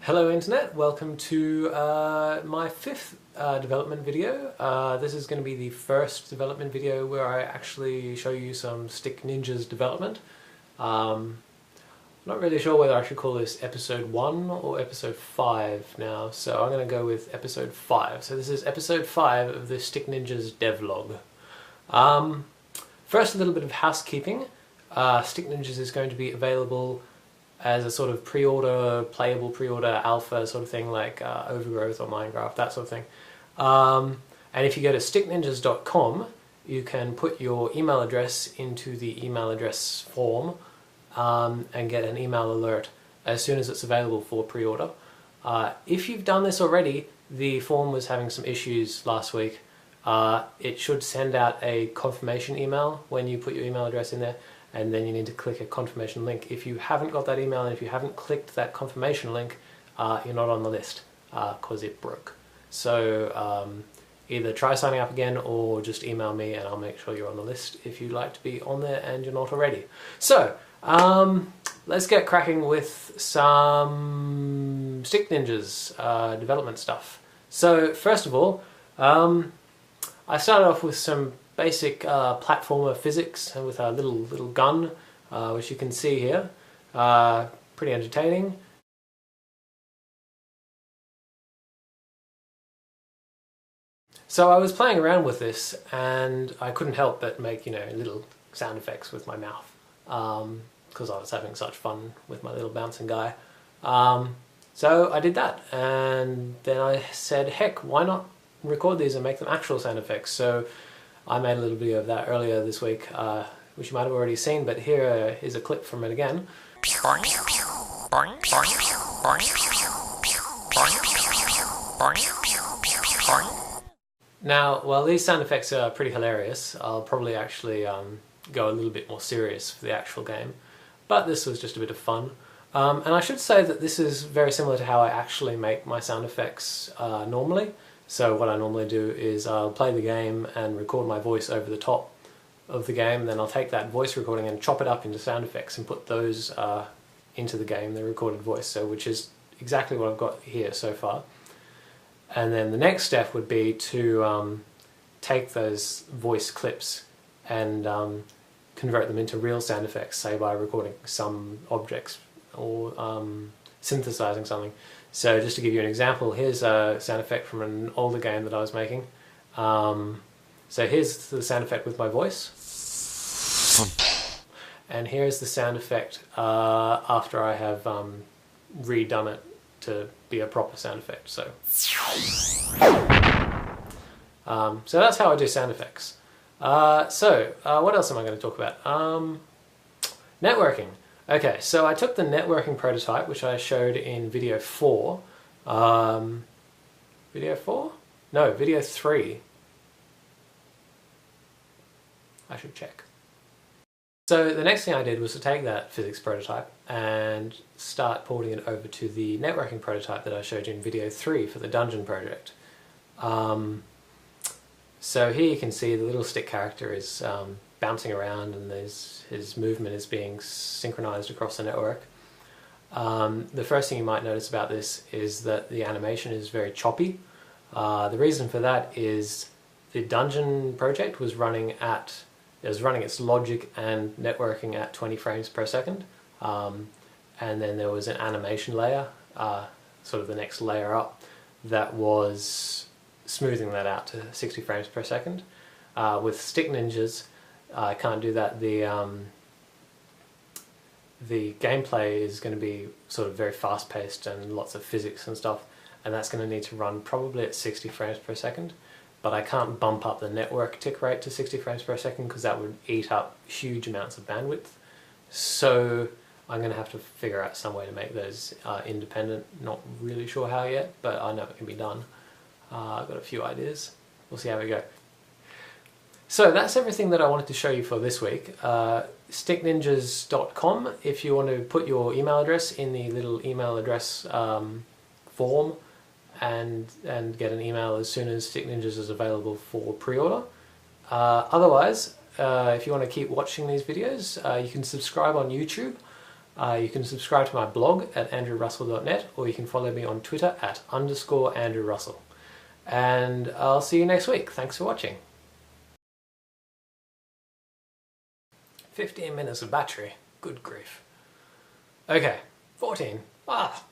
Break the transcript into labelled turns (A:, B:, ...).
A: Hello Internet, welcome to my fifth development video. This is going to be the first development video where I actually show you some Stick Ninjas development. I'm not really sure whether I should call this episode 1 or episode 5 now, so I'm going to go with episode 5. So this is episode 5 of the Stick Ninjas devlog. First, a little bit of housekeeping. Stick Ninjas is going to be available as a sort of pre-order, playable pre-order alpha sort of thing, like Overgrowth or Minecraft, that sort of thing. And if you go to stickninjas.com, you can put your email address into the email address form and get an email alert as soon as it's available for pre-order. If you've done this already, the form was having some issues last week. It should send out a confirmation email when you put your email address in there, and then you need to click a confirmation link. If you haven't got that email and if you haven't clicked that confirmation link, you're not on the list because it broke. So either try signing up again or just email me and I'll make sure you're on the list if you'd like to be on there and you're not already. So let's get cracking with some Stick Ninjas development stuff. So first of all, I started off with some basic platformer physics with a little gun, which you can see here. Pretty entertaining. So I was playing around with this and I couldn't help but make, little sound effects with my mouth because I was having such fun with my little bouncing guy. So I did that, and then I said, heck, why not record these and make them actual sound effects? So I made a little video of that earlier this week, which you might have already seen, but here is a clip from it again. Now, while these sound effects are pretty hilarious, I'll probably actually go a little bit more serious for the actual game, but this was just a bit of fun. And I should say that this is very similar to how I actually make my sound effects normally. So what I normally do is I'll play the game and record my voice over the top of the game, then I'll take that voice recording and chop it up into sound effects and put those into the game, the recorded voice, so which is exactly what I've got here so far. And then the next step would be to take those voice clips and convert them into real sound effects, say by recording some objects or synthesizing something. So just to give you an example, here's a sound effect from an older game that I was making. So here's the sound effect with my voice. And here's the sound effect after I have redone it to be a proper sound effect. So that's how I do sound effects. What else am I going to talk about? Networking. Okay, so I took the networking prototype, which I showed in video 4. Video 4? No, video 3. I should check. So the next thing I did was to take that physics prototype and start porting it over to the networking prototype that I showed you in video 3 for the dungeon project. So here you can see the little stick character is bouncing around, and his movement is being synchronized across the network. The first thing you might notice about this is that the animation is very choppy. The reason for that is the dungeon project was running its logic and networking at 20 frames per second, and then there was an animation layer, sort of the next layer up, that was smoothing that out to 60 frames per second. With Stick Ninjas, I can't do that. The gameplay is going to be sort of very fast-paced and lots of physics and stuff, and that's going to need to run probably at 60 frames per second. But I can't bump up the network tick rate to 60 frames per second because that would eat up huge amounts of bandwidth. So I'm going to have to figure out some way to make those independent. Not really sure how yet, but I know it can be done. I've got a few ideas. We'll see how we go. So that's everything that I wanted to show you for this week. Stickninjas.com if you want to put your email address in the little email address form and get an email as soon as Stick Ninjas is available for pre-order. Otherwise, if you want to keep watching these videos, you can subscribe on YouTube. You can subscribe to my blog at andrewrussell.net, or you can follow me on Twitter at _AndrewRussell. And I'll see you next week. Thanks for watching. 15 minutes of battery. Good grief. Okay, 14. Ah.